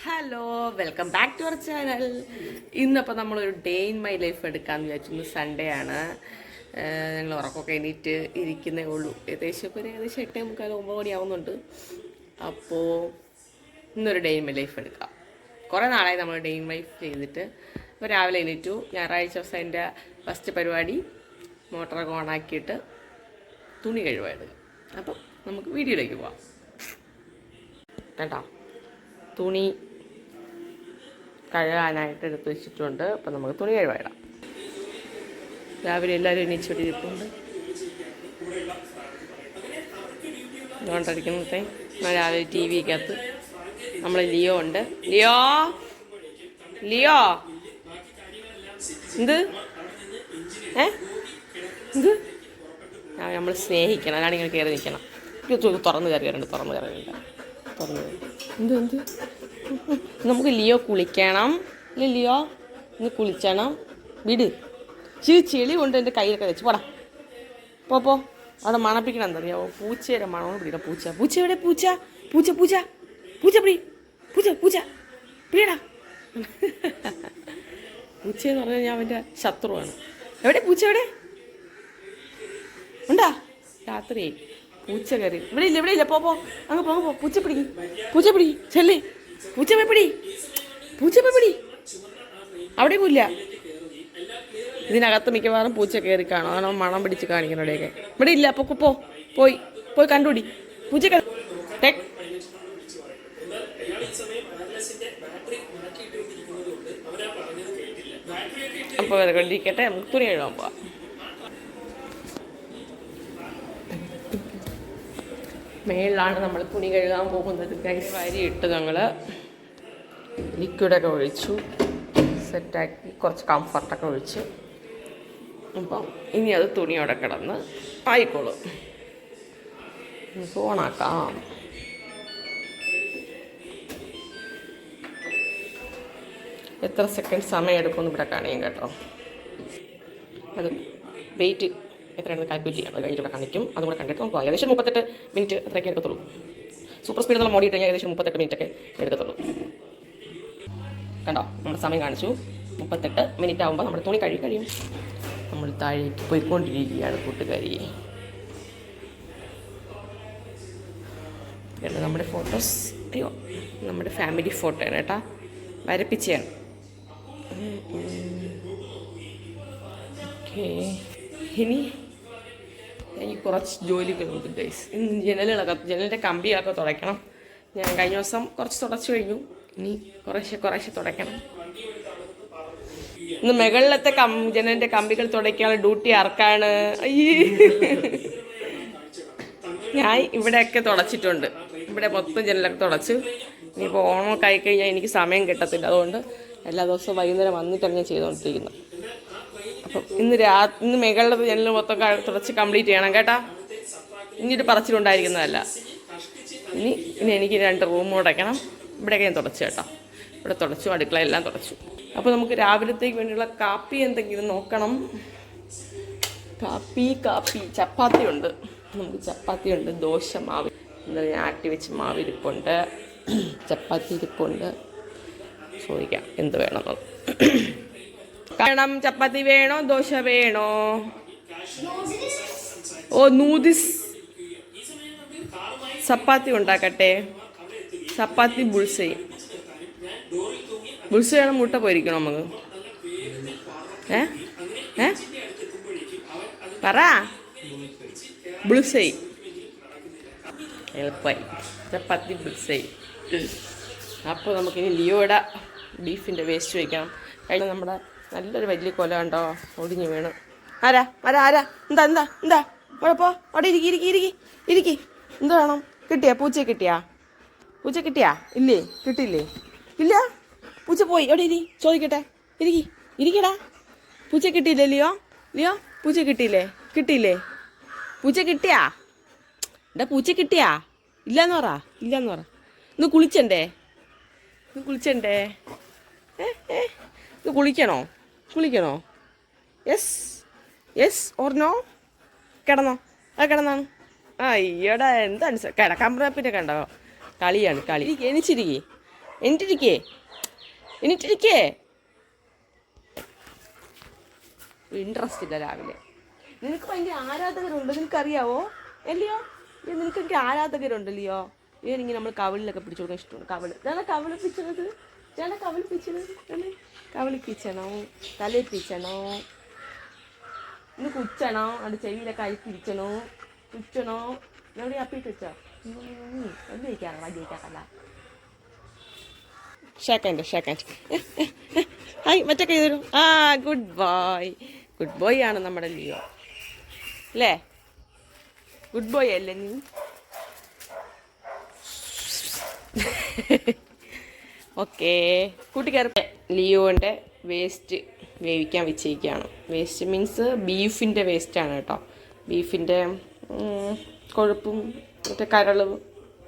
Hello, welcome back to our channel. ഇന്നപ്പോൾ നമ്മളൊരു day in my life എടുക്കാമെന്ന് വിചാരിച്ചു. ഇന്ന് സൺഡേ ആണ്. ഞങ്ങൾ ഉറക്കമൊക്കെ എണീറ്റ് ഇരിക്കുന്നേ ഉള്ളൂ. ഏകദേശം 8:45 9 മണിയാവുന്നുണ്ട്. അപ്പോൾ ഇന്നൊരു ഡേ ഇൻ മൈ ലൈഫ് എടുക്കാം. കുറേ നാളായി നമ്മൾ ഡേ ഇൻ ലൈഫ് ചെയ്തിട്ട്. അപ്പോൾ രാവിലെ എണീറ്റു. ഞായറാഴ്ച ദിവസം എൻ്റെ ഫസ്റ്റ് പരിപാടി മോട്ടറൊക്കെ ഓണാക്കിയിട്ട് തുണി കഴുകുമായിരുന്നു. അപ്പം നമുക്ക് വീഡിയോയിലേക്ക് പോവാം കേട്ടോ. തുണി കഴുകാനായിട്ട് എടുത്ത് വെച്ചിട്ടുണ്ട്. അപ്പം നമുക്ക് തുണി കഴുകാം. രാവിലെ എല്ലാവരും എണീച്ചോട്ടിരിപ്പുണ്ട്. അതുകൊണ്ടിരിക്കുന്നത്തെ രാവിലെ ടി വിക്കകത്ത് നമ്മൾ ലിയോ ഉണ്ട്. ലിയോ ലിയോ എന്ത് എന്ത് നമ്മൾ സ്നേഹിക്കണം. അതാണ് ഇങ്ങനെ കയറി നിൽക്കണം. തുറന്ന് കയറിയുണ്ട്. തുറന്ന് കയറിയില്ല. തുറന്ന് എന്ത് എന്ത് നമുക്ക് ലിയോ കുളിക്കണം. ഇല്ല ലിയോ ഇന്ന് കുളിച്ചണം. വിട്. ചെളി കൊണ്ട് എൻ്റെ കയ്യിലൊക്കെ വെച്ച് പോടാ. പോ അവിടെ മണപ്പിക്കണം. എന്തറിയാമോ? പൂച്ചയുടെ മണമാണ് പിടിക്കണം. പൂച്ച എവിടെ? പൂച്ച പൂച്ച പൂച്ച പൂച്ച പിടി. പൂച്ച പിടിയടാ. പൂച്ചയെന്ന് പറഞ്ഞാൽ ഞാൻ അവൻ്റെ ശത്രുവാണ്. എവിടെ പൂച്ച? എവിടെ ഉണ്ടാ? രാത്രി പൂച്ച കയറി. ഇവിടെ ഇല്ല. പോ അങ്ങ് പോ. പൂച്ച പിടി. ചെല്ലേ. പൂച്ച പിടി. അവിടെ പോയില്ല. ഇതിനകത്ത് മിക്കവാറും പൂച്ച കയറി കാണും. അതാണ് മണം പിടിച്ച് കാണിക്കുന്നവിടെയൊക്കെ. ഇവിടെ ഇല്ല. പോയി കണ്ടുപിടി. പൂച്ച അപ്പോൾ കണ്ടിരിക്കട്ടെ. നമുക്ക് തുണി കഴുകാൻ പോവാം. മേളിലാണ് നമ്മൾ തുണി കഴുകാൻ പോകുന്നത്. വാരി ഇട്ട് ഞങ്ങൾ ലിക്വിഡൊക്കെ ഒഴിച്ചു സെറ്റാക്കി. കുറച്ച് കംഫർട്ടൊക്കെ ഒഴിച്ച്. അപ്പം ഇനി അത് തുണിയോടെ കിടന്ന് ആയിക്കോളും. ഓണാക്കാം. എത്ര സെക്കൻഡ് സമയം എടുക്കുമെന്ന് ഇവിടെ കാണിയും കേട്ടോ. അത് വെയിറ്റ് എത്രയാണെന്ന് കാൽക്കുലേറ്റ് ചെയ്യാം. അത് കഴിഞ്ഞിട്ട് കാണിക്കും. അതും കൂടെ കണ്ടിട്ട് നമുക്ക് ഏകദേശം 38 മിനിറ്റ് അത്രയൊക്കെ എടുക്കത്തുള്ളൂ. സൂപ്പർ സ്പീഡ് നമ്മൾ മോഡിയിട്ട് കഴിഞ്ഞാൽ ഏകദേശം 38 മിനിറ്റൊക്കെ എടുക്കത്തുള്ളൂ. കണ്ടോ, നമ്മുടെ സമയം കാണിച്ചു. 38 മിനിറ്റ് ആകുമ്പോൾ നമ്മുടെ തുണി കഴിയും. നമ്മൾ താഴേക്ക് പോയിക്കൊണ്ടിരിക്കുകയാണ് കൂട്ടുകാരി. നമ്മുടെ ഫോട്ടോസ്. അയ്യോ, നമ്മുടെ ഫാമിലി ഫോട്ടോയാണ് കേട്ടോ. വരപ്പിച്ചാണ്. ഓക്കേ, ഇനി എനിക്ക് കുറച്ച് ജോലികളുണ്ട് ഗൈസ്. ഇന്ന് ജനലിൻ്റെ കമ്പികളൊക്കെ തുടയ്ക്കണം. ഞാൻ കഴിഞ്ഞ ദിവസം കുറച്ച് തുടച്ചു കഴിഞ്ഞു. ഇനി കുറേശ്ശെ തുടയ്ക്കണം. ഇന്ന് മുകളിലത്തെ ജനലിൻ്റെ കമ്പികൾ തുടയ്ക്കാനുള്ള ഡ്യൂട്ടി ആർക്കാണ്? ഞാൻ ഇവിടെയൊക്കെ തുടച്ചിട്ടുണ്ട്. ഇവിടെ മൊത്തം ജനലൊക്കെ തുടച്ച്. ഇനിയിപ്പോൾ ഓണമൊക്കെ ആയിക്കഴിഞ്ഞാൽ എനിക്ക് സമയം കിട്ടത്തില്ല. അതുകൊണ്ട് എല്ലാ ദിവസവും വൈകുന്നേരം വന്നിട്ടാണ് ഞാൻ ചെയ്തുകൊണ്ടിരിക്കുന്നത്. അപ്പം ഇന്ന് മുകളിലത്തെ ജനൽ മൊത്തം തുടച്ച് കംപ്ലീറ്റ് ചെയ്യണം കേട്ടാ. ഇനിയൊരു പറച്ചിലുണ്ടായിരിക്കുന്നതല്ല. ഇനി എനിക്ക് 2 റൂം അടയ്ക്കണം. ഇവിടെയൊക്കെ ഞാൻ തുടച്ചു കേട്ടോ. ഇവിടെ തുടച്ചു. അടുക്കളയെല്ലാം തുടച്ചു. അപ്പോൾ നമുക്ക് രാവിലത്തേക്ക് വേണ്ടിയുള്ള കാപ്പി എന്തെങ്കിലും നോക്കണം. കാപ്പി ചപ്പാത്തി ഉണ്ട്. നമുക്ക് ചപ്പാത്തി ഉണ്ട്. ദോശ മാവ് ഞാൻ ആട്ടി വെച്ച് മാവ് ഇരിപ്പുണ്ട്. ചപ്പാത്തി ഇരിപ്പുണ്ട്. ചോദിക്കാം എന്ത് വേണമെന്നത്. കാരണം ചപ്പാത്തി വേണോ ദോശ വേണോ? നൂഡിൽസ്. ചപ്പാത്തി ഉണ്ടാക്കട്ടെ. ചപ്പാത്തി ബുൾസൈ വേണം. മുട്ട പൊരിക്കണം നമുക്ക്. പറ. ബുൾസൈ എളുപ്പമായി. ചപ്പാത്തി ബുൾസൈ. അപ്പോൾ നമുക്കിനി ലിയോയുടെ ബീഫിൻ്റെ വേസ്റ്റ് വയ്ക്കണം. കഴിഞ്ഞ നമ്മുടെ നല്ലൊരു വലിയ കൊല ഉണ്ടോ ഒടിഞ്ഞു വീണ്. ആരാ എന്താ അവിടെ പോ. അവിടെ ഇരിക്കി. എന്ത് വേണം? കിട്ടിയാ? പൂച്ച കിട്ടിയാ? ഇല്ലേ? കിട്ടിയില്ലേ? ഇല്ല. പൂച്ച പോയി. അവിടെ ചോദിക്കട്ടെ. ഇരിക്കടാ. പൂച്ച കിട്ടിയില്ലേ? ലിയോ പൂച്ച കിട്ടിയില്ലേ? പൂച്ച കിട്ടിയാ? പൂച്ച കിട്ടിയാ? ഇല്ലാന്ന് പറ. ഇന്ന് കുളിച്ചണ്ടേ? ഇത് കുളിക്കണോ? Yes or no? കിടന്നാണ്. അയ്യടാ, എന്താണ് കിടക്കാൻ പിന്നെ കണ്ടോ? കളിയാണ്. എണിച്ചിരിക്കേ. എനിട്ടിരിക്കേ എനിട്ടിരിക്കേ. ഇൻട്രസ്റ്റ് ഇല്ല രാവിലെ. നിനക്ക് ഭയങ്കര ആരാധകരുണ്ട്, നിനക്കറിയാവോ അല്ലയോ? നിനക്ക് എനിക്ക് ആരാധകരുണ്ടല്ലയോ? ഇവനിങ്ങനെ നമ്മൾ കവിളിലൊക്കെ പിടിച്ചു കൊടുക്കാൻ ഇഷ്ടമാണ്. ഇതാണ് കവിളിപ്പിച്ചത്, ഇതാണ് കവിളിപ്പിച്ചത്. കവിളിപ്പിച്ചണോ, തലയിപ്പിച്ചണോ, ഇന്ന് കുച്ചണോ, അവിടെ ചെവിയിലൊക്കെ അഴിപ്പിരിച്ചണോ, കുച്ചണോ, എവിടെ അപ്പിട്ട് വെച്ചോ? എന്ത് കഴിക്കാറ വൈകിക്കാറല്ല. ഷേക്കൻഡ് ഹായ് മറ്റൊക്കെ ചെയ്തു. ആ ഗുഡ് ബോയ് ആണ് നമ്മുടെ ലിയോ അല്ലേ? ഗുഡ് ബോയ് അല്ലേ നീ? ഓക്കെ കൂട്ടിക്കയറി. ലിയോൻ്റെ വേസ്റ്റ് വേവിക്കാൻ വെച്ചിരിക്കുകയാണ്. വേസ്റ്റ് മീൻസ് ബീഫിൻ്റെ വേസ്റ്റാണ് കേട്ടോ. ബീഫിൻ്റെ കൊഴുപ്പും മറ്റേ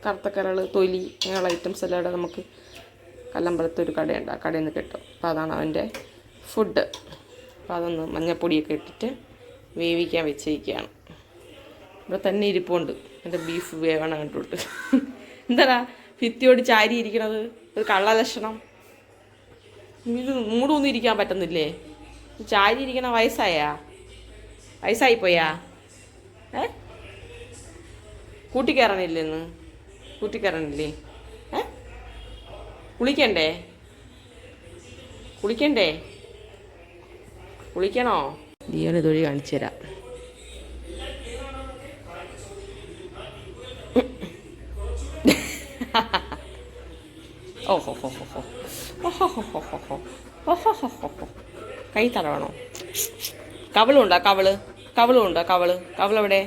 കറുത്ത കരൾ, തൊലി അങ്ങനെയുള്ള ഐറ്റംസ് എല്ലാം ഇവിടെ നമുക്ക് കല്ലമ്പലത്ത് ഒരു കടയുണ്ട്, ആ കടയിൽ നിന്ന് കിട്ടും. അപ്പോൾ അതാണ് അവൻ്റെ ഫുഡ്. അപ്പോൾ അതൊന്ന് മഞ്ഞപ്പൊടിയൊക്കെ ഇട്ടിട്ട് വേവിക്കാൻ വെച്ചിരിക്കുകയാണ്. ഇവിടെ തന്നെ ഇരിപ്പുണ്ട് എൻ്റെ ബീഫ് വേവണ കണ്ടിട്ട്. എന്താടാ ഭിത്തിയോട് ചാരി ഇരിക്കണത്? ഒരു കള്ള ലക്ഷണം. ഇത് മൂടൊന്നും ഇരിക്കാൻ പറ്റുന്നില്ലേ? ചാരി ഇരിക്കണ വയസ്സായിപ്പോയാ? കൂട്ടിക്കയറണില്ലെന്ന്? കൂട്ടിക്കയറണില്ലേ? കുളിക്കണോ? ലിയോനെ തൊഴി കാണിച്ചു തരാം. കൈ തടവണോ? കവളുണ്ടോ? കവളുണ്ടോ? കവളെവിടെ?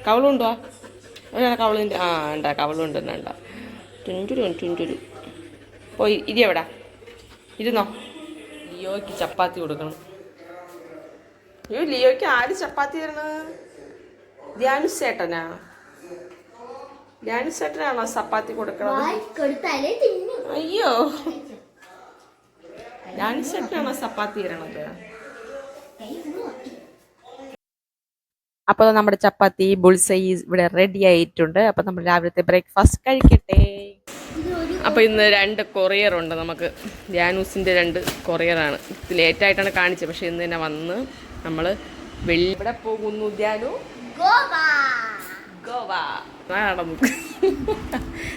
കവളുണ്ടോ? എവിടെയാണ് കവളിൻ്റെ? ആ ഉണ്ടാ, കവളുണ്ട്. ഉണ്ടാ ടുഞ്ചുരു പോയി ഇരി. എവിടാ ഇരുന്നോ? ലിയോയ്ക്ക് ചപ്പാത്തി കൊടുക്കണം. അയ്യോ, ലിയോയ്ക്ക് ആര് ചപ്പാത്തി തരണത്? ധ്യാനുസേട്ടനാ? ധ്യാനുസേട്ടനാണോ ചപ്പാത്തി കൊടുക്കണത്? അയ്യോ, ധ്യാനുസേട്ടനാണോ ചപ്പാത്തി തരണത്? അപ്പോൾ നമ്മുടെ ചപ്പാത്തി ബുൾസൈ ഇവിടെ റെഡി ആയിട്ടുണ്ട്. അപ്പോൾ നമ്മൾ രാവിലത്തെ ബ്രേക്ക്ഫാസ്റ്റ് കഴിക്കട്ടെ. അപ്പോൾ ഇന്ന് 2 കൊറിയറുണ്ട് നമുക്ക്. ധ്യാനൂസിൻ്റെ 2 കൊറിയറാണ്. ഇത് ലേറ്റായിട്ടാണ് കാണിച്ചത്, പക്ഷേ ഇന്ന് തന്നെ വന്ന് നമ്മൾ ഇവിടെ പോകുന്നു. ധ്യാനു ഗോവ നടന്നു.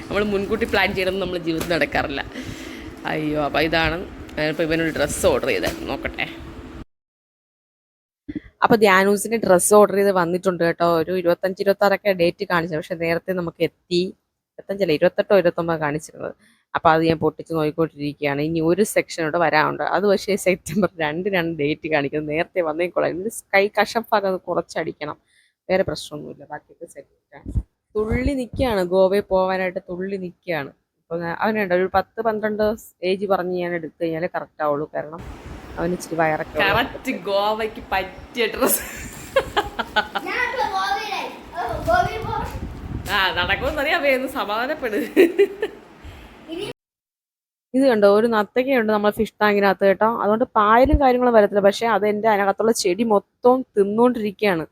നമ്മൾ മുൻകൂട്ടി പ്ലാൻ ചെയ്യണമെന്ന് നമ്മൾ ജീവിതത്തിൽ നടക്കാറില്ല. അയ്യോ, അപ്പോൾ ഇതാണ്. ഞാനിപ്പോൾ ഇവനൊരു ഡ്രസ്സ് ഓർഡർ ചെയ്തായിരുന്നു, നോക്കട്ടെ. അപ്പോൾ ധ്യാനൂസിന് ഡ്രസ്സ് ഓർഡർ ചെയ്ത് വന്നിട്ടുണ്ട് കേട്ടോ. ഒരു 25-26 ഡേറ്റ് കാണിച്ചത്, പക്ഷെ നേരത്തെ നമുക്ക് എത്തി. 25 28 29 കാണിച്ചിരുന്നത്. അപ്പോൾ അത് ഞാൻ പൊട്ടിച്ച് നോക്കിക്കൊണ്ടിരിക്കുകയാണ്. ഇനി ഒരു സെക്ഷനോട് വരാനുണ്ട്. അത് പക്ഷേ സെപ്റ്റംബർ 2 ഡേറ്റ് കാണിക്കുന്നത്. നേരത്തെ വന്നേക്കോളാം. ഇതിന് കൈ കഷംഭാഗം അത് കുറച്ചടിക്കണം, വേറെ പ്രശ്നമൊന്നുമില്ല. ബാക്കിയൊക്കെ സെറ്റാണ്. തുള്ളി നിൽക്കുകയാണ്, ഗോവയിൽ പോകാനായിട്ട് തുള്ളി നിൽക്കുകയാണ്. അപ്പോൾ അവനുണ്ട് ഒരു 10-12 ഏജ് പറഞ്ഞ് ഞാൻ എടുത്തു കഴിഞ്ഞാൽ കറക്റ്റ് ആവുള്ളൂ. കാരണം അവന് ഇച്ചിരി വയറൊക്കെ. കറക്റ്റ് ഗോവയ്ക്ക് പറ്റിയ ഡ്രസ്. ആ നടക്കുമെന്നറിയാം, സമാധാനപ്പെട്. ഇത് കണ്ടോ, ഒരു നത്തക്കയുണ്ട് നമ്മളെ ഫിഷ് ടാങ്കിനകത്ത് കേട്ടോ. അതുകൊണ്ട് പായലും കാര്യങ്ങളും വരത്തില്ല, പക്ഷെ അത് എൻ്റെ അതിനകത്തുള്ള ചെടി മൊത്തം തിന്നുകൊണ്ടിരിക്കുകയാണ്.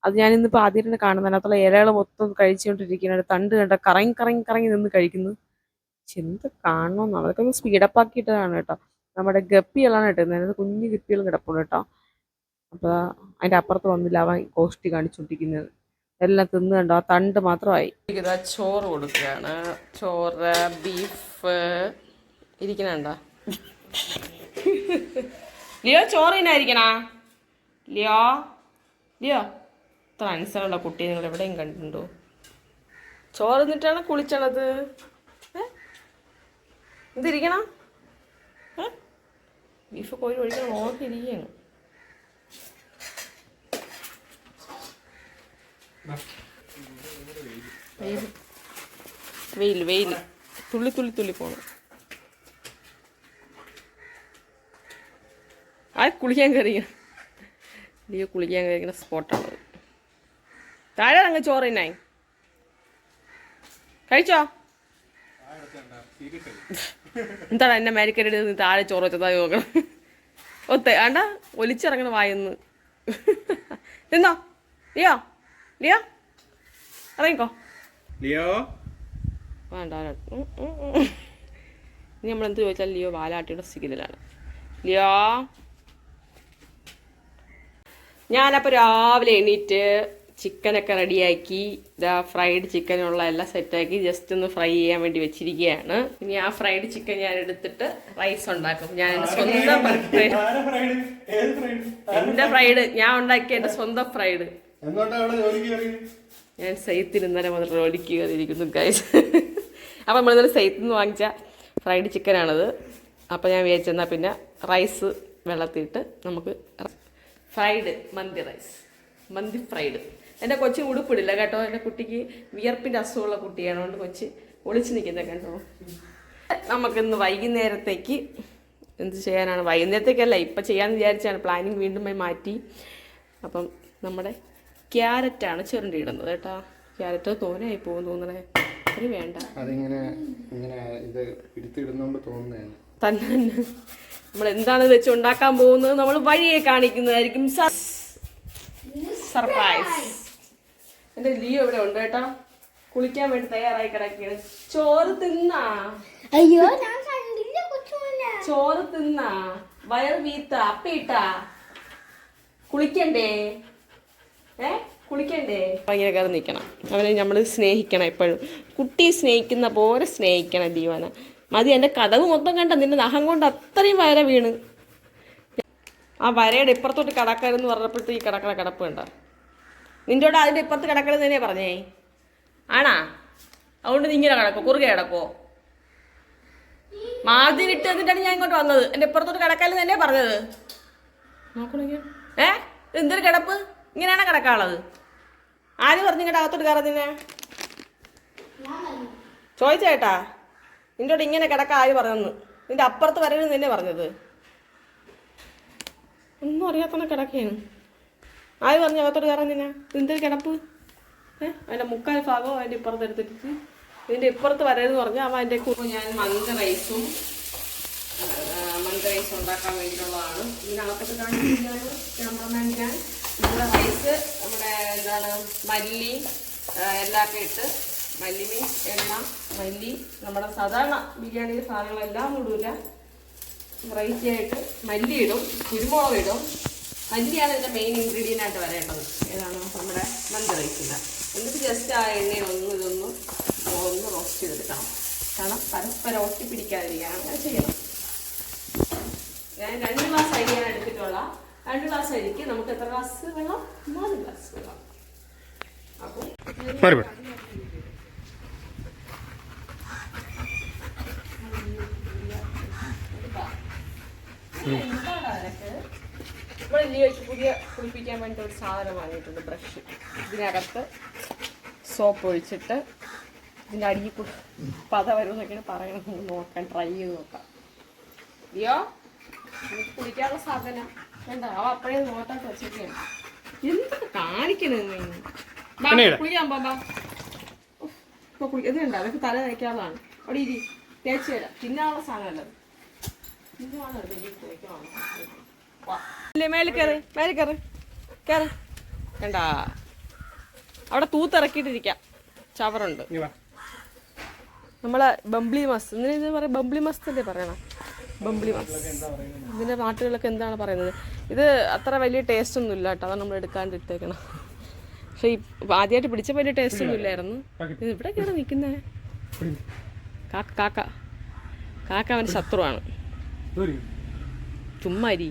അത് ഞാൻ ഇന്നിപ്പോൾ ആദ്യമായിട്ട് കാണുന്നത്. അതിനകത്തുള്ള ഇലകൾ മൊത്തം കഴിച്ചുകൊണ്ടിരിക്കുകയാണ്. തണ്ട് കണ്ട കറങ്ങി നിന്ന് കഴിക്കുന്നു. എന്ത് കാണണമെന്നാണ്. അതൊക്കെ ഒന്ന് സ്പീഡപ്പാക്കിയിട്ടതാണ് കേട്ടോ. നമ്മുടെ ഗപ്പികളാണ് കിട്ടുന്നത്. അതിനകത്ത് കുഞ്ഞു ഗപ്പികളും കിടപ്പുണ്ട് കേട്ടോ. അപ്പോൾ അതിൻ്റെ അപ്പുറത്ത് വന്നില്ല അവൻ കോഷ്ടി കാണിച്ചുകൊണ്ടിരിക്കുന്നത്. എല്ലാം തിന്ന് കണ്ടോ, ആ തണ്ട് മാത്രമായി. ചോറ് കൊടുക്കുകയാണ്. ചോറ് ബീഫ് ഇരിക്കണുണ്ടോ? ലിയോ ചോറിനായിരിക്കണ? ലിയോ ഇത്ര അനുസരണമുള്ള കുട്ടിയെ നിങ്ങൾ എവിടെയും കണ്ടിട്ടുണ്ടോ? ചോറ് നിന്നിട്ടാണ് കുളിച്ചണത്. എന്തിരിക്കണം? ബീഫ് കോരി ഒഴിക്കാൻ നോക്കിയിരിക്കുകയാണ്. വെയിൽ തുള്ളി പോണം. ആ കുളിക്കാൻ കയറിയ ലിയോ കുളിക്കാൻ കയറിക്കുന്ന സ്പോട്ടാണത്. താഴെ അങ്ങ് ചോറ് തിന്നായി കഴിച്ചോ? എന്താണ് എന്നെ മേരിക്കരടി താഴെ ചോറ് വെച്ചതായി നോക്കണം. ആണ്ട ഒലിച്ചിറങ്ങണ വായെന്ന്. തിന്നോ ലിയോ ഇറങ്ങിക്കോ. വേണ്ട ഇനി നമ്മളെന്ത് ചോദിച്ചാൽ ലിയോ വാലാട്ടിയുടെ സിഗ്നലാണ്. ലിയോ, ഞാനപ്പോൾ രാവിലെ എണീറ്റ് ചിക്കനൊക്കെ റെഡിയാക്കി, ഇതാ ഫ്രൈഡ് ചിക്കനുള്ള എല്ലാം സെറ്റാക്കി ജസ്റ്റ് ഒന്ന് ഫ്രൈ ചെയ്യാൻ വേണ്ടി വെച്ചിരിക്കുകയാണ്. ഇനി ആ ഫ്രൈഡ് ചിക്കൻ ഞാൻ എടുത്തിട്ട് റൈസ് ഉണ്ടാക്കും. ഞാൻ എൻ്റെ സ്വന്തം എൻ്റെ ഫ്രൈഡ് ഞാൻ ഉണ്ടാക്കിയ എൻ്റെ സ്വന്തം ഫ്രൈഡ്. ഞാൻ സൈത്തിൽ ഇന്നലെ മുതൽ ജോലിക്ക് കയറിയിരിക്കുന്നു ഗൈസ്. അപ്പം നമ്മളിന്നലെ സൈത്തിൽ നിന്ന് വാങ്ങിച്ച ഫ്രൈഡ് ചിക്കനാണത്. അപ്പോൾ ഞാൻ വിചാരിച്ചെന്നാൽ പിന്നെ റൈസ് വെള്ളത്തിയിട്ട് നമുക്ക് ഫ്രൈഡ് മന്തി റൈസ്, മന്തി ഫ്രൈഡ്. എൻ്റെ കൊച്ചു ഉടുപ്പിടില്ല കേട്ടോ. എൻ്റെ കുട്ടിക്ക് വിയർപ്പിൻ്റെ അസുഖമുള്ള കുട്ടിയാണ്, അതുകൊണ്ട് കൊച്ച് ഒളിച്ച് നിൽക്കുന്നത് കേട്ടോ. നമുക്കിന്ന് വൈകുന്നേരത്തേക്ക് എന്ത് ചെയ്യാനാണ്, വൈകുന്നേരത്തേക്കല്ല ഇപ്പം ചെയ്യാമെന്ന് വിചാരിച്ചാണ്, പ്ലാനിങ് വീണ്ടും മാറ്റി. അപ്പം നമ്മുടെ ക്യാരറ്റാണ് ചുരണ്ടിയിടുന്നത് കേട്ടോ. ക്യാരറ്റ് തോനെയായി പോകും തോന്നണേ, അത് വേണ്ട തന്നെ. നമ്മൾ എന്താണ് വെച്ച് ഉണ്ടാക്കാൻ പോകുന്നത് നമ്മൾ വഴിയെ കാണിക്കുന്നതായിരിക്കും. സർപ്രൈസ്. എൻ്റെ ലിയോ ഇവിടെ ഉണ്ട് കേട്ടോ, കുളിക്കാൻ വേണ്ടി തയ്യാറായി കിടക്കുകയാണ്. ചോറ് തിന്നാ? അയ്യോ, ചോറ് തിന്നാ? വയറ് വീത്ത അപ്പിട്ടാ? കുളിക്കണ്ടേ? കുളിക്കണ്ടേ? ഭയങ്കര കയറി നിൽക്കണം. അവനെ നമ്മൾ സ്നേഹിക്കണം എപ്പോഴും. കുട്ടിയെ സ്നേഹിക്കുന്ന പോലെ സ്നേഹിക്കണം ലിയോനെ. മതി, എൻ്റെ കഥവ് മൊത്തം കണ്ട നിന്റെ നഖം കൊണ്ട് അത്രയും വര വീണ്. ആ വരയുടെ ഇപ്പുറത്തോട്ട് കടക്കരുന്ന് പറഞ്ഞപ്പോഴത്തെ ഈ കിടക്കണ കിടപ്പ് കണ്ട. നിൻ്റെയോട് അതിൻ്റെ ഇപ്പുറത്ത് കിടക്കരുത് തന്നെ പറഞ്ഞേ ആണാ? അതുകൊണ്ട് നീ ഇങ്ങനെ കിടക്കോ, കുറുകെ കിടക്കോ? മാർജിൻ ഇട്ട് എന്നിട്ടാണ് ഞാൻ ഇങ്ങോട്ട് വന്നത്. എൻ്റെ ഇപ്പുറത്തോട്ട് കിടക്കരുത് തന്നെ പറഞ്ഞത്. നോക്കണെങ്കിൽ എന്തൊരു കിടപ്പ്, ഇങ്ങനെയാണ് കിടക്കാനുള്ളത്? ആര് പറഞ്ഞു ഇങ്ങോട്ട് അകത്തോട്ട് കയറുന്നതിനെ? ചോദിച്ചേട്ടാ, നിൻ്റെയോട് ഇങ്ങനെ കിടക്കാൻ ആര് പറഞ്ഞെന്ന്? നിൻ്റെ അപ്പുറത്ത് വരരുത് തന്നെ പറഞ്ഞത്. ഒന്നും അറിയാത്തന്നെ കിടക്കുകയാണ്. ആര് പറഞ്ഞു അകത്തോട്ട് കയറാൻ തന്നെ? എന്തൊരു കിടപ്പ്? അതിൻ്റെ മുക്കാൽ ഭാഗവും അതിൻ്റെ ഇപ്പുറത്ത് എടുത്തിട്ട് ഇതിൻ്റെ ഇപ്പുറത്ത് വരരുതെന്ന് പറഞ്ഞാൽ അവൻ അതിൻ്റെ കൂടെ. ഞാൻ മന്തി റൈസും ഉണ്ടാക്കാൻ വേണ്ടിയിട്ടുള്ളതാണ്. ഇതിനകത്തൊക്കെ കാണിച്ചിട്ടാണ് ക്യാമറമാൻ. ഞാൻ നമ്മുടെ റൈസ് നമ്മുടെ എന്താണ് മല്ലി എല്ലാം ഇട്ട്, മല്ലി മീൻസ് എണ്ണ, മല്ലി, നമ്മുടെ സാധാരണ ബിരിയാണിയുടെ സാധനങ്ങളെല്ലാം ഇടൂല. വെറൈറ്റി ആയിട്ട് മല്ലി ഇടും, കുരുമുളക് ഇടും. മല്ലിയാണ് ഇതിൻ്റെ മെയിൻ ഇൻഗ്രീഡിയൻ്റ് ആയിട്ട് വരേണ്ടത്. ഏതാണ് നമ്മുടെ മന്തി റൈസില്ല. എന്നിട്ട് ജസ്റ്റ് ആ എണ്ണയിൽ ഇതൊന്ന് റോസ്റ്റ് ചെയ്തെടുക്കണം. കാരണം പരസ്പരം ഒട്ടിപ്പിടിക്കാതിരിക്കാൻ അങ്ങനെ ചെയ്യണം. ഞാൻ 2 ഗ്ലാസ് അരിയാണ് എടുത്തിട്ടുള്ള. 2 ഗ്ലാസ് അരിക്ക് നമുക്ക് എത്ര ഗ്ലാസ് വെള്ളം? 4 ഗ്ലാസ് വെള്ളം. അപ്പോൾ ഇവിടെ ലിയോയ്ക്ക് പുതിയ കുളിപ്പിക്കാൻ വേണ്ടി ഒരു സാധനം വാങ്ങിയിട്ടുണ്ട്, ബ്രഷ്. ഇതിനകത്ത് സോപ്പ് ഒഴിച്ചിട്ട് ഇതിൻ്റെ അടിയിൽ കൂടെ പത വരുമെന്നൊക്കെയാണ് പറയണത്. നോക്കാൻ ട്രൈ ചെയ്ത് നോക്കാം. ലിയോ, എനിക്ക് കുളിക്കാനുള്ള സാധനം വേണ്ട. അവ അപ്പോഴേ നോട്ടായിട്ട് വെച്ചൊക്കെയാണ്. എന്തൊക്കെ കാണിക്കണത്? കുളിക്കാൻ പോകാം. ഇപ്പോൾ ഇത് വേണ്ട, അതൊക്കെ തല നനയ്ക്കാനുള്ളതാണ്. അവിടെ ഇരി, തേച്ച് തരാം. തിന്നാനുള്ള സാധനമല്ലത്. മേലെ കയറി, മേലെ കയറി കയറി. വേണ്ട, അവിടെ തൂത്തിറക്കിയിട്ടിരിക്കാം. ചവറുണ്ട്. നമ്മളെ ബംബ്ലി മസ്ത്, ഇങ്ങനെ ഇത് പറയാം. ബംബ്ലി മസ്ത് അല്ലേ പറയണം? ബംബ്ലി മസ്ത്. ഇതിൻ്റെ നാട്ടുകളിലൊക്കെ എന്താണ് പറയുന്നത്? ഇത് അത്ര വലിയ ടേസ്റ്റ് ഒന്നും ഇല്ല കേട്ടോ, അതാണ് നമ്മൾ എടുക്കാണ്ടിട്ടേക്കണം. പക്ഷെ ആദ്യമായിട്ട് പിടിച്ച വലിയ ടേസ്റ്റ് ഒന്നും ഇല്ലായിരുന്നു. ഇത് ഇവിടെ കയറി നിൽക്കുന്നേ കാക്ക. കാക്ക കാക്ക അവൻ്റെ ശത്രുവാണ്. ചുമ്മാ അരി.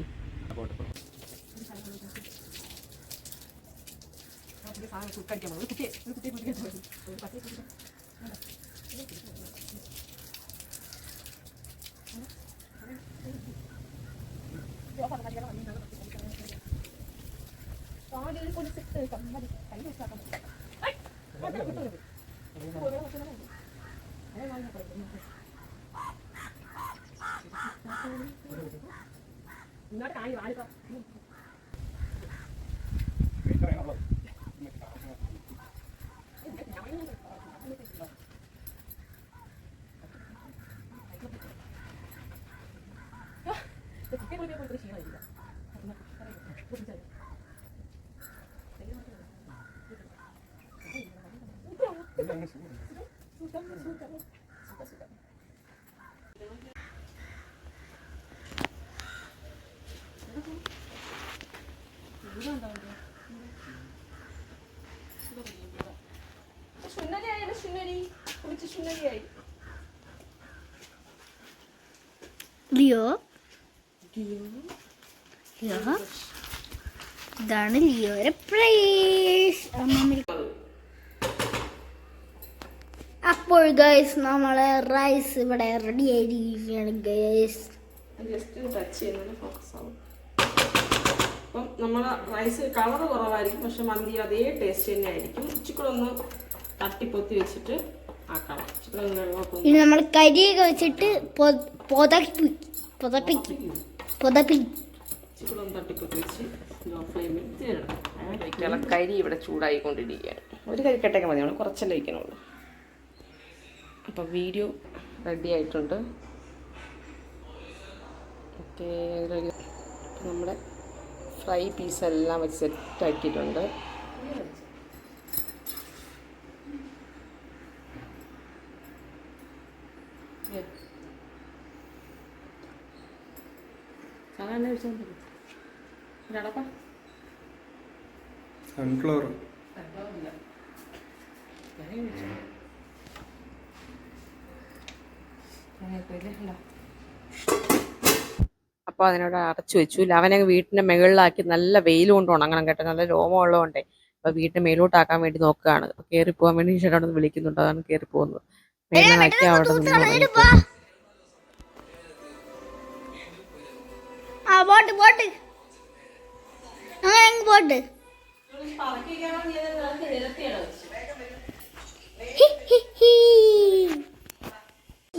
ലിയോ ഇതാണ് ലിയോയുടെ പ്രൈസ്. അപ്പോൾ ഗൈസ് നമ്മളെ റൈസ് ഇവിടെ റെഡി ആയിരിക്കുകയാണ് ഗൈസ്. അപ്പം നമ്മളെ റൈസ് കളർ കുറവായിരിക്കും, പക്ഷെ മന്തി അതേ ടേസ്റ്റ് തന്നെ ആയിരിക്കും. ഇച്ചിക്കൂടെ ഒന്ന് തട്ടിപ്പൊത്തി വെച്ചിട്ട് ആക്കണം. ഇനി നമ്മൾ കരിയൊക്കെ വെച്ചിട്ട് കരി ഇവിടെ ചൂടായിക്കൊണ്ടിരിക്കുകയാണ്. ഒരു കരിക്കട്ടൊക്കെ മതി, നമ്മൾ കുറച്ചല്ലേ വയ്ക്കണുള്ളൂ. അപ്പം വീഡിയോ റെഡി ആയിട്ടുണ്ട്. ഓക്കെ, നമ്മുടെ ഫ്രൈ പീസെല്ലാം വെച്ച് സെറ്റാക്കിയിട്ടുണ്ട്. സൺഫ്ലവർ അപ്പോൾ അതിനോട് അടച്ചു വെച്ചു. ലവനങ്ങ് വീട്ടിൻ്റെ മുകളിലാക്കി നല്ല വെയിൽ കൊണ്ട് ഉണങ്ങണം കേട്ടോ, നല്ല രോമമുള്ളതുകൊണ്ടേ. അപ്പോൾ വീട്ടിൽ മേലോട്ടാക്കാൻ വേണ്ടി നോക്കുകയാണ്. കയറി പോകാൻ വേണ്ടി ചേട്ടൻ ഒന്ന് വിളിക്കുന്നുണ്ട്, അതാണ് കയറി പോകുന്നത്. മേളിലാക്കി അവിടെ നിന്ന്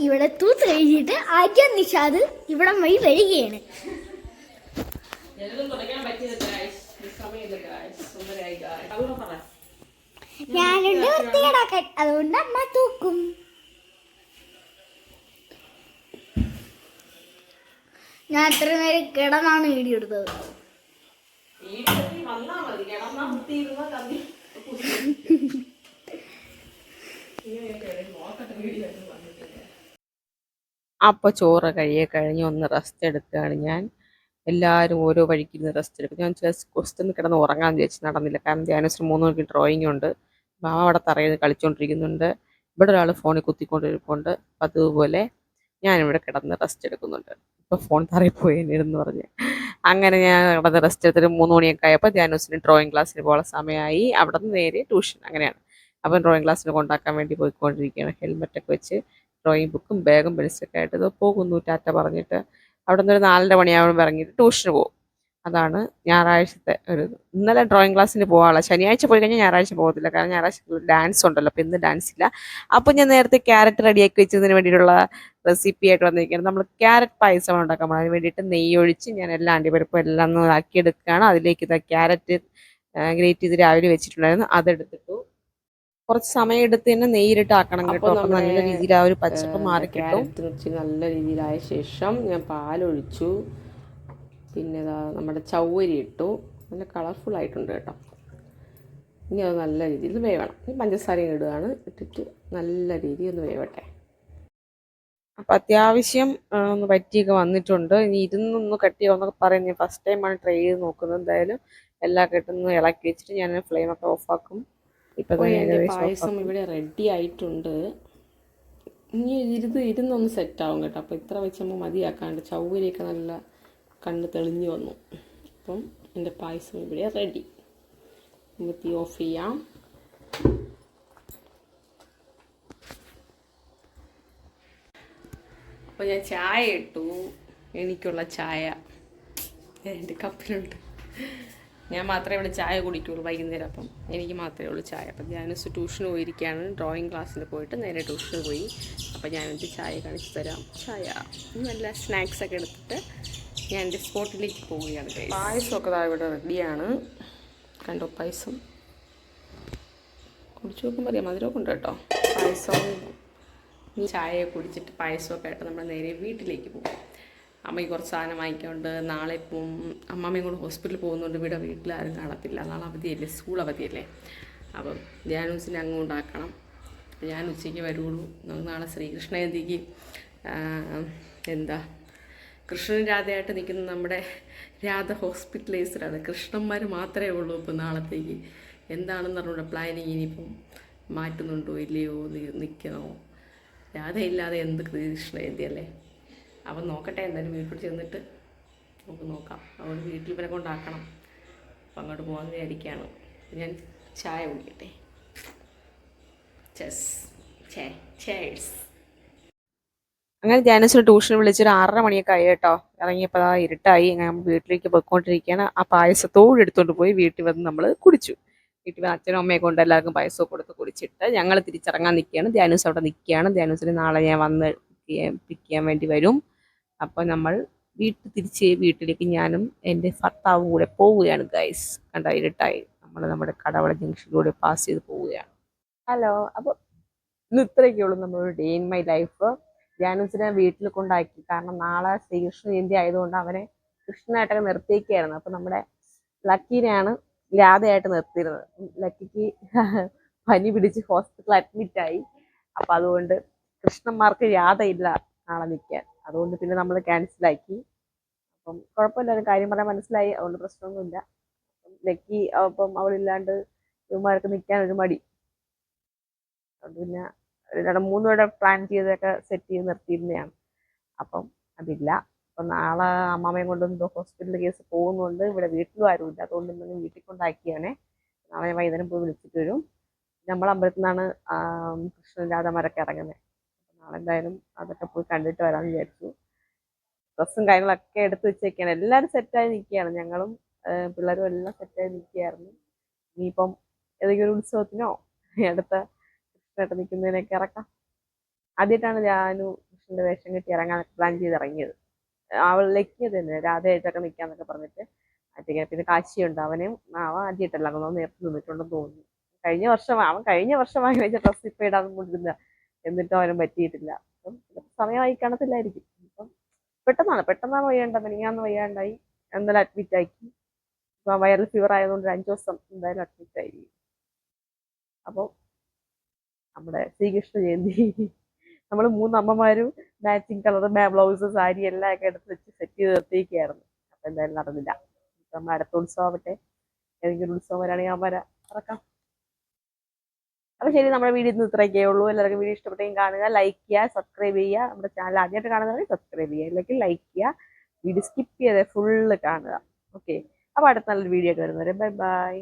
ഇവിടെ തൂത്ത് കഴിഞ്ഞിട്ട് ആദ്യം നിഷാദ് ഇവിടെ വഴി വരികയാണ്. ഞാനുണ്ട് വൃത്തികേടാക്കാൻ, അതുകൊണ്ട് അമ്മ തൂക്കും. ഞാൻ എത്ര നേരം കിടന്നാണ് വീഡിയോ എടുത്തത്. അപ്പോൾ ചോറ് കഴിഞ്ഞ് ഒന്ന് റെസ്റ്റ് എടുക്കുകയാണ് ഞാൻ. എല്ലാവരും ഓരോ വഴിക്കിരുന്ന് റെസ്റ്റ് എടുക്കും. ഞാൻ ക്വസ്റ്റ്യൻ കിടന്ന് ഉറങ്ങാൻ വിചാരിച്ച് നടന്നില്ല. കാരണം ധ്യാനശ്രീ 3 മണിക്ക് ഡ്രോയിങ് ഉണ്ട്. ബാബ അവിടെ തറയിൽ കളിച്ചുകൊണ്ടിരിക്കുന്നുണ്ട്. ഇവിടെ ഒരാൾ ഫോണിൽ കുത്തിക്കൊണ്ടിരിപ്പുണ്ട്. അതുപോലെ ഞാനിവിടെ കിടന്ന് റെസ്റ്റ് എടുക്കുന്നുണ്ട്. ഇപ്പോൾ ഫോൺ തറയിൽ പോയെന്ന് പറഞ്ഞ് അങ്ങനെ ഞാൻ കിടന്ന് റെസ്റ്റ് എടുത്തിട്ട് 3 മണിയൊക്കെ ആയപ്പോൾ ധ്യാനശ്രീന് ഡ്രോയിങ് ക്ലാസ്സിന് പോകാനുള്ള സമയമായി. അവിടെ നിന്ന് നേരെ ട്യൂഷൻ, അങ്ങനെയാണ്. അപ്പം ഡ്രോയിങ് ക്ലാസ്സിന് കൊണ്ടാക്കാൻ വേണ്ടി പോയിക്കൊണ്ടിരിക്കുകയാണ്. ഹെൽമെറ്റൊക്കെ വെച്ച് ഡ്രോയിങ് ബുക്കും ബാഗും പെൻസിലൊക്കെ ആയിട്ട് ഇത് പോകുന്നു. ടാറ്റ പറഞ്ഞിട്ട് അവിടെ നിന്ന് ഒരു 4:30 മണിയാകുമ്പോൾ ഇറങ്ങിയിട്ട് ട്യൂഷന് പോകും. അതാണ് ഞായറാഴ്ചത്തെ ഒരു ഇന്നലെ ഡ്രോയിങ് ക്ലാസ്സിന് പോകാനുള്ള. ശനിയാഴ്ച പോയി കഴിഞ്ഞാൽ ഞായറാഴ്ച പോകത്തില്ല, കാരണം ഞായറാഴ്ച ഡാൻസ് ഉണ്ടല്ലോ. അപ്പോൾ ഇന്ന് ഡാൻസ് ഇല്ല. അപ്പോൾ ഞാൻ നേരത്തെ ക്യാരറ്റ് റെഡിയാക്കി വെച്ചതിന് വേണ്ടിയിട്ടുള്ള റെസിപ്പി ആയിട്ട് വന്നിരിക്കുകയാണ്. നമ്മൾ ക്യാരറ്റ് പായസം ഉണ്ടാക്കാൻ പോകണം. അതിന് വേണ്ടിയിട്ട് നെയ്യ് ഒഴിച്ച് ഞാൻ എല്ലാ അണ്ടിപ്പരിപ്പും എല്ലാം ഒന്ന് ആക്കിയെടുക്കുകയാണ്. അതിലേക്ക് ഇതാ ക്യാരറ്റ് ഗ്രേറ്റ് ചെയ്ത് രാവിലെ വെച്ചിട്ടുണ്ടായിരുന്നു, അതെടുത്തിട്ടു. കുറച്ച് സമയം എടുത്ത് തന്നെ നെയ്യിലിട്ട് ആക്കണം കേട്ടോ. അപ്പം നല്ല രീതിയിൽ ആ ഒരു പച്ചപ്പ് മാറി കിട്ടും. നല്ല രീതിയിലായ ശേഷം ഞാൻ പാലൊഴിച്ചു. പിന്നെ ഇതാ നമ്മുടെ ചവ്വരി ഇട്ടു. നല്ല കളർഫുൾ ആയിട്ടുണ്ട് കേട്ടോ. ഇനി അത് നല്ല രീതിയിൽ വേവണം. ഇനി പഞ്ചസാരയും ഇടുകയാണ്. ഇട്ടിട്ട് നല്ല രീതിയിൽ ഒന്ന് വേവട്ടെ. അപ്പം അത്യാവശ്യം ഒന്ന് വറ്റിയൊക്കെ വന്നിട്ടുണ്ട്. ഇനി ഇരുന്നൊന്ന് കട്ടിയാവുന്നൊക്കെ പറയും. ഞാൻ ഫസ്റ്റ് ടൈമാണ് ട്രൈ ചെയ്ത് നോക്കുന്നത്. എന്തായാലും എല്ലാം കെട്ടൊന്ന് ഇളക്കി വെച്ചിട്ട് ഞാൻ ഫ്ലെയിമൊക്കെ ഓഫാക്കും. ഇപ്പം പായസം ഇവിടെ റെഡി ആയിട്ടുണ്ട്. ഇനി ഇരുന്നൊന്ന് സെറ്റാവും കേട്ടോ. അപ്പോൾ ഇത്ര വെച്ചപ്പോൾ മതിയാക്കാണ്ട് ചവ്വരിയൊക്കെ നല്ല കണ്ണ് തെളിഞ്ഞു വന്നു. അപ്പം എൻ്റെ പായസം ഇവിടെ റെഡി. തീ ഓഫ് ചെയ്യാം. അപ്പോൾ ഞാൻ ചായ ഇട്ടു. എനിക്കുള്ള ചായ എൻ്റെ കപ്പിലുണ്ട്. ഞാൻ മാത്രമേ ഇവിടെ ചായ കുടിക്കുള്ളൂ വൈകുന്നേരം. അപ്പം എനിക്ക് മാത്രമേ ഉള്ളൂ ചായ. അപ്പം ഞാനൊരു ട്യൂഷന് പോയിരിക്കുകയാണ്. ഡ്രോയിങ് ക്ലാസ്സിന് പോയിട്ട് നേരെ ട്യൂഷന് പോയി. അപ്പം ഞാനെൻ്റെ ചായ കാണിച്ചു തരാം. ചായ നല്ല സ്നാക്സൊക്കെ എടുത്തിട്ട് ഞാൻ എൻ്റെ സ്പോട്ടിലേക്ക് പോവുകയാണ്. പായസമൊക്കെ ഇവിടെ റെഡിയാണ്. കണ്ടോ, പായസം കുടിച്ചു നോക്കുമ്പോൾ അറിയാം, മധുരമൊക്കെ ഉണ്ട് കേട്ടോ. പായസവും ചായയെ കുടിച്ചിട്ട് പായസമൊക്കെ ആയിട്ട് നമ്മൾ നേരെ വീട്ടിലേക്ക് പോകും. അമ്മയ്ക്ക് കുറച്ച് സാധനം വാങ്ങിക്കാറുണ്ട്. നാളെ ഇപ്പം അമ്മമ്മയും കൂടെ ഹോസ്പിറ്റലിൽ പോകുന്നുണ്ട്. ഇവിടെ വീട്ടിലാരും കാണത്തില്ല. നാളെ അവധിയല്ലേ, സ്കൂൾ അവധിയല്ലേ. അപ്പം ധ്യാനൂസിനെ അങ്ങ് ഉണ്ടാക്കണം. അപ്പം ഞാൻ ഉച്ചയ്ക്ക് വരുള്ളൂ. നമുക്ക് നാളെ ശ്രീകൃഷ്ണ ജയന്തിക്ക് കൃഷ്ണൻ രാധയായിട്ട് നിൽക്കുന്ന നമ്മുടെ രാധ ഹോസ്പിറ്റലൈസ്ഡാണ്. കൃഷ്ണന്മാർ മാത്രമേ ഉള്ളൂ ഇപ്പം നാളത്തേക്ക്. എന്താണെന്ന് പറഞ്ഞുകൂടെ പ്ലാനിങ്, ഇനിയിപ്പം മാറ്റുന്നുണ്ടോ ഇല്ലയോ, നിൽക്കണോ? രാധയില്ലാതെ എന്ത് കൃഷ്ണ ജയന്തി അല്ലേ? അവൻ നോക്കട്ടെ, എന്തായാലും വീട്ടിൽ ചെന്നിട്ട് നമുക്ക് നോക്കാം. അതുകൊണ്ട് വീട്ടിൽ ഇവനെ കൊണ്ടാക്കണം. അപ്പം അങ്ങോട്ട് പോകാൻ വിചാരിക്കുകയാണ്. ഞാൻ ചായ കുടിക്കട്ടെ. ചേഴ്സ്. അങ്ങനെ ജാനസിന് ട്യൂഷന് വിളിച്ചൊരു 6:30 മണിയൊക്കെ ആയി കേട്ടോ. ഇറങ്ങിയപ്പോൾ ഇരുട്ടായി. അങ്ങനെ നമ്മൾ വീട്ടിലേക്ക് പോയിക്കൊണ്ടിരിക്കുകയാണ്. ആ പായസത്തോട് എടുത്തുകൊണ്ട് പോയി വീട്ടിൽ വന്ന് നമ്മൾ കുടിച്ചു. വീട്ടിൽ വന്ന് അച്ഛനും അമ്മയെ കൊണ്ട് എല്ലാവർക്കും പായസമൊക്കെ കൊടുത്ത് കുടിച്ചിട്ട് ഞങ്ങൾ തിരിച്ചിറങ്ങാൻ നിൽക്കുകയാണ്. ധ്യാനൂസ് അവിടെ നിൽക്കുകയാണ്. ധ്യാനൂസിന് നാളെ ഞാൻ വന്ന് പിക്ക് ചെയ്യാൻ വേണ്ടി വരും. അപ്പോൾ നമ്മൾ വീട്ടിലേക്ക് ഞാനും എൻ്റെ ഭർത്താവും കൂടെ പോവുകയാണ് ഗൈസ്. കണ്ട ഇരുട്ടായി. നമ്മൾ നമ്മുടെ കടവള ജംഗ്ഷനിലൂടെ പാസ് ചെയ്ത് പോവുകയാണ്. ഹലോ. അപ്പോൾ ഇന്ന് ഇത്രയൊക്കെ ഉള്ളൂ നമ്മളൊരു ഡേ ഇൻ മൈ ലൈഫ്. ജാനൂസിനെ വീട്ടിൽ കൊണ്ടാക്കി. കാരണം നാളെ ശ്രീകൃഷ്ണ ജയന്തി ആയതുകൊണ്ട് അവനെ കൃഷ്ണനായിട്ടൊക്കെ നിർത്തിയേക്കായിരുന്നു. അപ്പോൾ നമ്മുടെ ലക്കീനെയാണ് രാധയായിട്ട് നിർത്തിയിരുന്നത്. ലക്കിക്ക് പനി പിടിച്ച് ഹോസ്പിറ്റലിൽ അഡ്മിറ്റായി. അപ്പം അതുകൊണ്ട് കൃഷ്ണന്മാർക്ക് രാധയില്ല നാളെ നിൽക്കാൻ. അതുകൊണ്ട് പിന്നെ നമ്മൾ ക്യാൻസലാക്കി. അപ്പം കുഴപ്പമില്ല, ഒരു കാര്യം പറയാൻ മനസ്സിലായി. അതുകൊണ്ട് പ്രശ്നമൊന്നുമില്ല. ലക്കി അപ്പം അവളില്ലാണ്ട് ഇവന്മാർക്ക് നിൽക്കാൻ ഒരു മടി. അതുകൊണ്ട് പിന്നെ 2-3 വരെ പ്ലാൻ ചെയ്തൊക്കെ സെറ്റ് ചെയ്ത് നിർത്തിയിരുന്നതാണ്. അപ്പം അതില്ല. അപ്പം നാളെ അമ്മാമ്മയും കൊണ്ടൊന്നും ഹോസ്പിറ്റൽ കേസ് പോകുന്നുണ്ട്. ഇവിടെ വീട്ടിലും ആരുമില്ല. അതുകൊണ്ട് ഇന്ന് വീട്ടിൽ കൊണ്ടാക്കിയാണേ. നാളെ വൈകുന്നേരം പോയി വിളിച്ചിട്ട് വരും. നമ്മൾ അമ്പലത്തിൽ നിന്നാണ് കൃഷ്ണൻ രാധമാരൊക്കെ ഇറങ്ങുന്നത്. നാളെ എന്തായാലും അതൊക്കെ പോയി കണ്ടിട്ട് വരാമെന്ന് വിചാരിച്ചു. ഡ്രസ്സും കാര്യങ്ങളൊക്കെ എടുത്ത് വെച്ചേക്കാണ്. എല്ലാവരും സെറ്റായി നിൽക്കുകയാണ്. ഞങ്ങളും പിള്ളേരും എല്ലാം സെറ്റായി നിൽക്കുകയായിരുന്നു. ഇനിയിപ്പം ഏതെങ്കിലും ഒരു ഉത്സവത്തിനോ അടുത്ത കൃഷ്ണനായിട്ട് നിൽക്കുന്നതിനൊക്കെ ഇറക്കാം. ആദ്യമായിട്ടാണ് ഞാനും കൃഷ്ണൻ്റെ വേഷം കെട്ടി ഇറങ്ങാൻ പ്ലാൻ ചെയ്ത് ഇറങ്ങിയത്. അവളിലേക്ക് തന്നെ രാധയായിട്ടൊക്കെ നിൽക്കാന്നൊക്കെ പറഞ്ഞിട്ട് മറ്റേ പിന്നെ കാശിയുണ്ട്. അവൻ ആദ്യമായിട്ടല്ല നേരത്തെ നിന്നിട്ടുണ്ടെന്ന് തോന്നുന്നു. കഴിഞ്ഞ വർഷമായി വെച്ച ഡ്രസ്സ് ഇപ്പം ഇടാൻ കൊണ്ടിരുന്ന, എന്നിട്ടും അവനും പറ്റിയിട്ടില്ല. അപ്പം സമയമായി കാണത്തില്ലായിരിക്കും. ഇപ്പം പെട്ടെന്നാണ് വയ്യാണ്ടത്. മിനിങ്ങാന്ന് വയ്യാണ്ടായി. എന്തായാലും അഡ്മിറ്റ് ആക്കി. ഇപ്പം വൈറൽ ഫീവർ ആയതുകൊണ്ട് 5 ദിവസം എന്തായാലും അഡ്മിറ്റ് ആയി. അപ്പോൾ നമ്മുടെ ശ്രീകൃഷ്ണ ജയന്തി നമ്മൾ 3 അമ്മമാരും മാച്ചിങ് കളർ ബ്ലൗസ് സാരി എല്ലാം ഒക്കെ എടുത്ത് വെച്ച് സെറ്റ് ചെയ്ത് നിർത്തിയിരിക്കുകയായിരുന്നു. അപ്പം എന്തായാലും നടന്നില്ല. ഇപ്പം നമ്മൾ അടുത്ത ഉത്സവം ആവട്ടെ. ഏതെങ്കിലും ഉത്സവം വരാണെങ്കിൽ ഞാൻ ഇറക്കാം. അപ്പോൾ ശരി, നമ്മുടെ വീഡിയോ ഇന്ന് ഇത്രയൊക്കെ ഉള്ളൂ. എല്ലാവർക്കും വീഡിയോ ഇഷ്ടപ്പെട്ടെങ്കിൽ കാണുക, ലൈക്ക് ചെയ്യുക, സബ്സ്ക്രൈബ് ചെയ്യുക. നമ്മുടെ ചാനൽ ആദ്യമായിട്ട് കാണുന്നവരെ സബ്സ്ക്രൈബ് ചെയ്യുക, അല്ലെങ്കിൽ ലൈക്ക് ചെയ്യുക. വീഡിയോ സ്കിപ്പ് ചെയ്ത് ഫുള്ള് കാണുക. ഓക്കെ, അപ്പോൾ അടുത്ത നല്ലൊരു വീഡിയോ ആയിട്ട് വരുന്നവരെ ബൈ ബൈ.